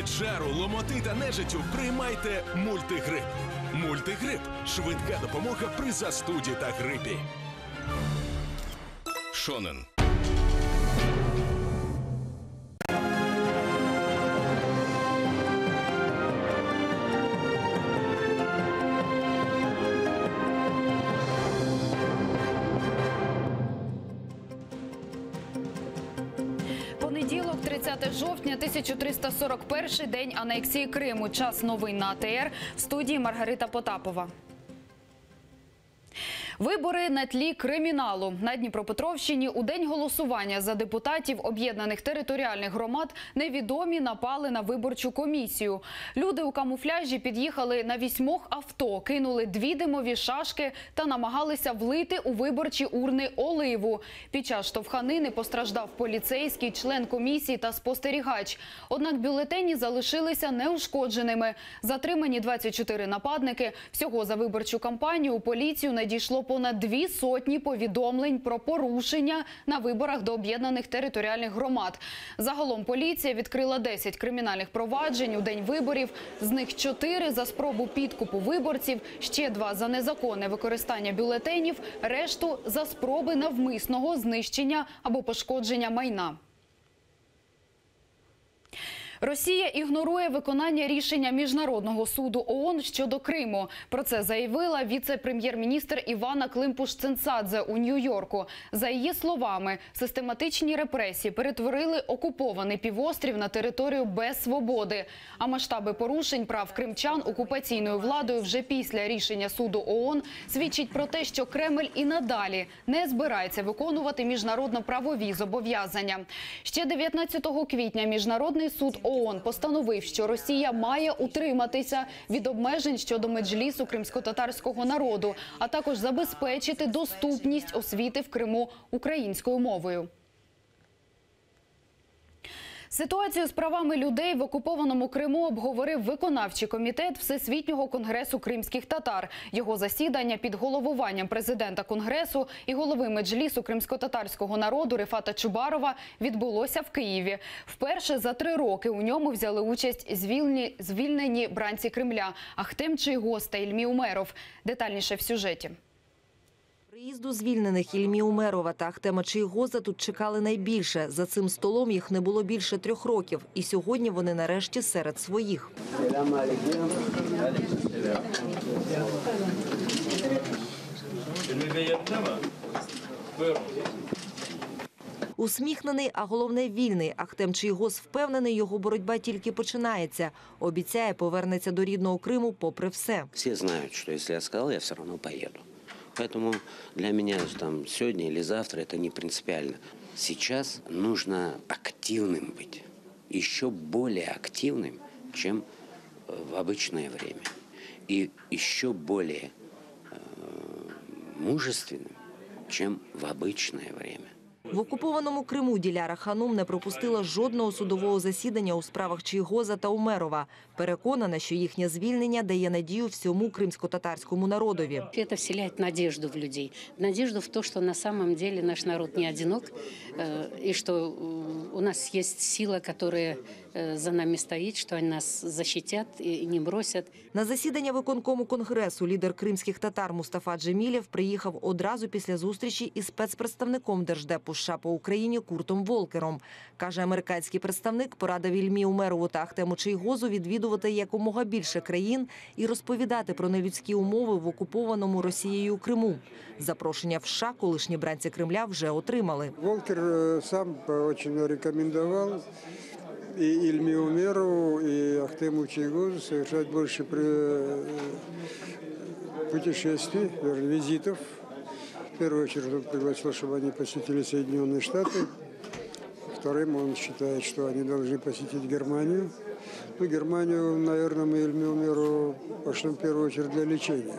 Від жару, ломоти та нежиттю приймайте мультигрип. Мультигрип – швидка допомога при застуді та грипі. Шонен. Понеділок, 30 жовтня, 1341 день анексії Криму. Час новин на АТР. В студії Маргарита Потапова. Вибори на тлі криміналу. На Дніпропетровщині у день голосування за депутатів об'єднаних територіальних громад невідомі напали на виборчу комісію. Люди у камуфляжі під'їхали на 8 авто, кинули 2 димові шашки та намагалися влити у виборчі урни оливу. Під час штовханини постраждав поліцейський, член комісії та спостерігач. Однак бюлетені залишилися неушкодженими. Затримані 24 нападники. Всього за виборчу кампанію у поліцію надійшло понад 200 повідомлень про порушення на виборах до об'єднаних територіальних громад. Загалом поліція відкрила 10 кримінальних проваджень у день виборів. З них 4 за спробу підкупу виборців, ще 2 за незаконне використання бюлетенів, решту за спроби навмисного знищення або пошкодження майна. Росія ігнорує виконання рішення Міжнародного суду ООН щодо Криму. Про це заявила віце-прем'єр-міністр Івана Климпуш-Цинцадзе у Нью-Йорку. За її словами, систематичні репресії перетворили окупований півострів на територію без свободи. А масштаби порушень прав кримчан окупаційною владою вже після рішення суду ООН свідчить про те, що Кремль і надалі не збирається виконувати міжнародно-правові зобов'язання. Ще 19 квітня Міжнародний суд ООН постановив, що Росія має утриматися від обмежень щодо меджлісу кримськотатарського народу, а також забезпечити доступність освіти в Криму українською мовою. Ситуацію з правами людей в окупованому Криму обговорив виконавчий комітет Всесвітнього конгресу кримських татар. Його засідання під головуванням президента конгресу і голови меджлісу кримськотатарського народу Рефата Чубарова відбулося в Києві. Вперше за 3 роки у ньому взяли участь звільнені бранці Кремля Ахтем Чийгоз та Ільмі Умеров. Детальніше в сюжеті. Приїзду звільнених Ільмі Умерова та Ахтема Чийгоза тут чекали найбільше. За цим столом їх не було більше 3 років. І сьогодні вони нарешті серед своїх. Усміхнений, а головне вільний. Ахтем Чийгоз впевнений, його боротьба тільки починається. Обіцяє, повернеться до рідного Криму попри все. Всі знають, що якщо я сказав, я все одно поїду. Поэтому для меня там сегодня или завтра это не принципиально. Сейчас нужно активным быть, еще более активным, чем в обычное время, и еще более мужественным, чем в обычное время. В окупованому Криму Диляра Ханум не пропустила жодного судового засідання у справах Чийгоза та Умерова. Переконана, що їхнє звільнення дає надію всьому кримсько-татарському народові. Это вселяет надежду в людей. Надежду в то, что на самом деле наш народ не одинок, и что у нас есть сила, которая за нами стоит, что они нас защитят и не бросят. На засідання виконкому Конгресу лідер кримських татар Мустафа Джемілєв приїхав одразу після зустрічі із спецпредставником Держдепу США по Україні Куртом Волкером. Каже, американський представник порадив Ільмі Умерову та Ахтему Чийгозу відвідувати якомога більше країн і розповідати про нелюдські умови в окупованому Росією Криму. Запрошення в США колишні бранці Кремля вже отримали. Волкер сам дуже рекомендував и Ильме Умерову, и Ахтему Чийгозу совершать больше путешествий, визитов. В первую очередь он пригласил, чтобы они посетили Соединенные Штаты. Вторым он считает, что они должны посетить Германию. Ну, Германию, наверное, мы Ильме Умерову пошлем в первую очередь для лечения.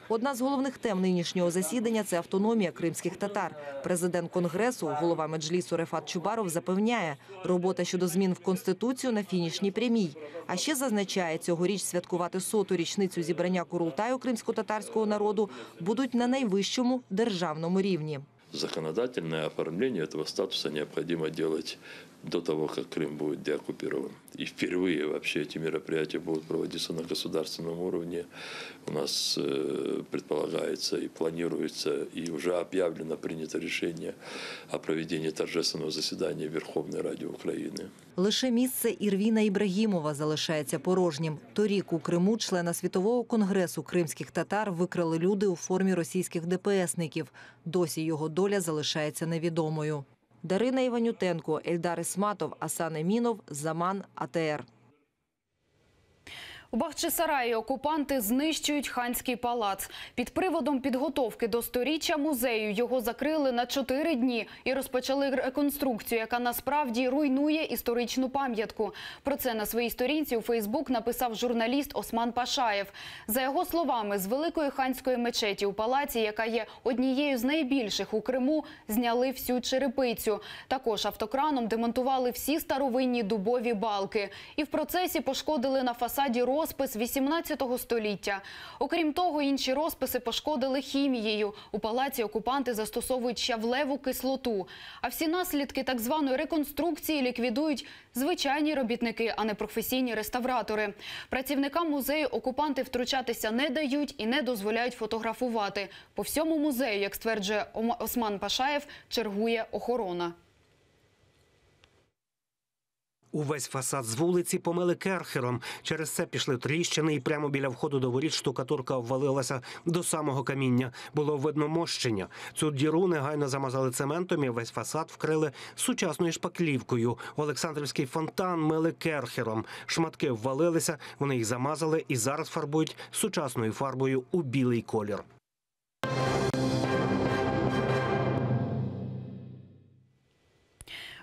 Одна з головних тем нинішнього засідання – це автономія кримських татар. Президент Конгресу, голова меджлісу Рефат Чубаров запевняє, робота щодо змін в Конституцію на фінішній прямій. А ще зазначає, цьогоріч святкувати 100-ту річницю зібрання Курултаю кримсько-татарського народу будуть на найвищому державному рівні. Законодательное оформление этого статуса необходимо делать до того, как Крым будет деоккупирован. И впервые вообще эти мероприятия будут проводиться на государственном уровне. У нас предполагается и планируется, и уже объявлено, принято решение о проведении торжественного заседания Верховной Ради України. Лише місце Ірвіна Ібрагімова залишається порожнім. Торік у Криму члена Світового конгресу кримських татар викрали люди у формі російських ДПСників. Досі його доля залишається невідомою. Дарина Іванютенко, Ельдар Ісматов, Асан Емінов, Заман, АТР. У Бахчисараї окупанти знищують ханський палац. Під приводом підготовки до 100-річчя музею його закрили на 4 дні і розпочали реконструкцію, яка насправді руйнує історичну пам'ятку. Про це на своїй сторінці у Фейсбук написав журналіст Осман Пашаєв. За його словами, з Великої ханської мечеті у палаці, яка є однією з найбільших у Криму, зняли всю черепицю. Також автокраном демонтували всі старовинні дубові балки. І в процесі пошкодили на фасаді розпис 18 століття. Окрім того, інші розписи пошкодили хімією. У палаці окупанти застосовують щавлеву кислоту. А всі наслідки так званої реконструкції ліквідують звичайні робітники, а не професійні реставратори. Працівникам музею окупанти втручатися не дають і не дозволяють фотографувати. По всьому музею, як стверджує Осман Пашаєв, чергує охорона. Увесь фасад з вулиці помили керхером. Через це пішли тріщини і прямо біля входу до воріт штукатурка обвалилася до самого каміння. Було видно мощення. Цю діру негайно замазали цементом і весь фасад вкрили сучасною шпаклівкою. Олександрівський фонтан мили керхером. Шматки ввалилися, вони їх замазали і зараз фарбують сучасною фарбою у білий колір.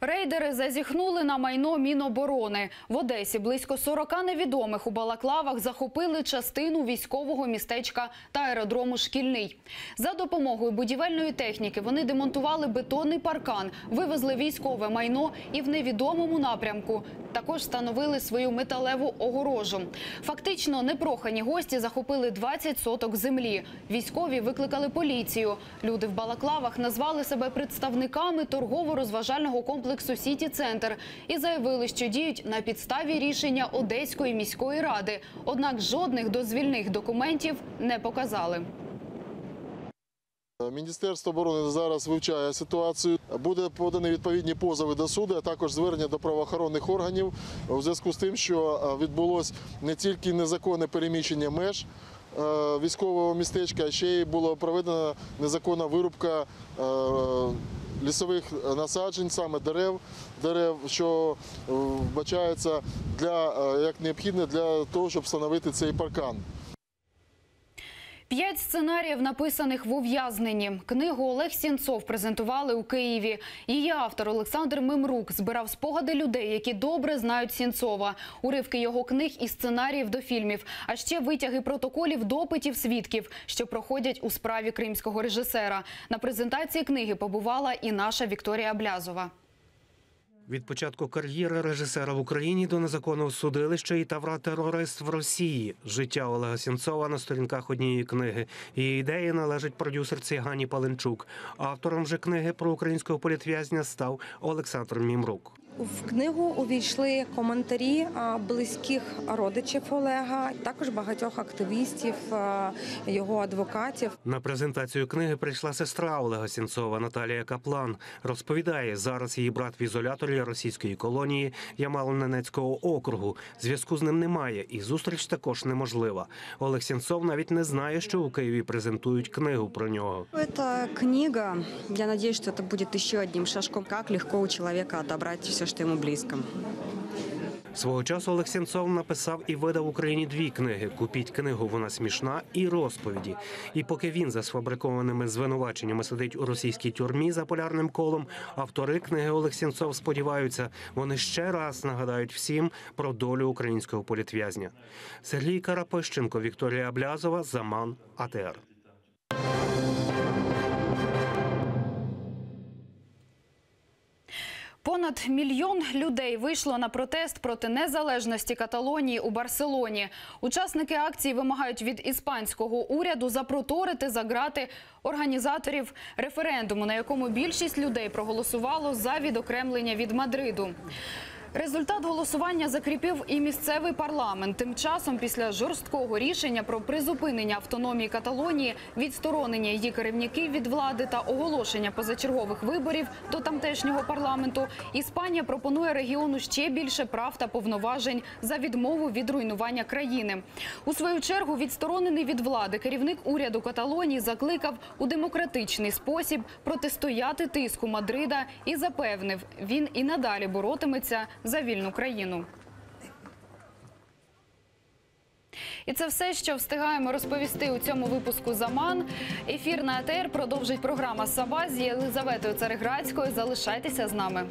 Рейдери зазіхнули на майно Міноборони. В Одесі близько 40 невідомих у балаклавах захопили частину військового містечка та аеродрому «Шкільний». За допомогою будівельної техніки вони демонтували бетонний паркан, вивезли військове майно і в невідомому напрямку також встановили свою металеву огорожу. Фактично, непрохані гості захопили 20 соток землі. Військові викликали поліцію. Люди в балаклавах назвали себе представниками торгово-розважального комплексу «Сіті-центр» і заявили, що діють на підставі рішення Одеської міської ради. Однак жодних дозвільних документів не показали. Міністерство оборони зараз вивчає ситуацію. Буде подані відповідні позови до суду, а також звернення до правоохоронних органів у зв'язку з тим, що відбулось не тільки незаконне переміщення меж військового містечка, а ще й була проведена незаконна вирубка лісових насаджень, саме дерев, що вбачається як необхідне для того, щоб встановити цей паркан. 5 сценаріїв, написаних в ув'язненні. Книгу Олег Сєнцов презентували у Києві. Її автор Олександр Мемрук збирав спогади людей, які добре знають Сєнцова. Уривки його книг і сценаріїв до фільмів. А ще витяги протоколів допитів свідків, що проходять у справі кримського режисера. На презентації книги побувала і наша Вікторія Блязова. Від початку кар'єри режисера в Україні до незаконного судилища і тавра-терорист в Росії. Життя Олега Сєнцова на сторінках однієї книги. Її ідея належить продюсерці Гані Паленчук. Автором же книги про українського політв'язня став Олександр Мемрук. В книгу увійшли коментарі близьких родичів Олега, також багатьох активістів, його адвокатів. На презентацію книги прийшла сестра Олега Сєнцова Наталія Каплан. Розповідає, зараз її брат в ізоляторі російської колонії Ямало-Ненецького округу. Зв'язку з ним немає і зустріч також неможлива. Олег Сєнцов навіть не знає, що у Києві презентують книгу про нього. Ця книга, я сподіваюся, що це буде ще одним шажком, як легко у чоловіка відібрати все, що йому близько. Свого часу Олег Сєнцов написав і видав в Україні 2 книги «Купіть книгу, вона смішна» і «Розповіді». І поки він за сфабрикованими звинуваченнями сидить у російській тюрмі за полярним колом, автори книги Олег Сєнцов сподіваються, вони ще раз нагадають всім про долю українського політв'язня. Сергій Карапищенко, Вікторія Блязова, Заман, АТР. Понад 1 мільйон людей вийшло на протест проти незалежності Каталонії у Барселоні. Учасники акції вимагають від іспанського уряду запроторити за ґрати організаторів референдуму, на якому більшість людей проголосувало за відокремлення від Мадриду. Результат голосування закріпив і місцевий парламент. Тим часом, після жорсткого рішення про призупинення автономії Каталонії, відсторонення її керівників від влади та оголошення позачергових виборів до тамтешнього парламенту, Іспанія пропонує регіону ще більше прав та повноважень за відмову від руйнування країни. У свою чергу, відсторонений від влади керівник уряду Каталонії закликав у демократичний спосіб протистояти тиску Мадрида і запевнив, він і надалі боротиметься за вільну країну. І це все, що встигаємо розповісти у цьому випуску «Заман». Ефір на АТР продовжить програма «Саба» з Єлизаветою Цареградською. Залишайтеся з нами.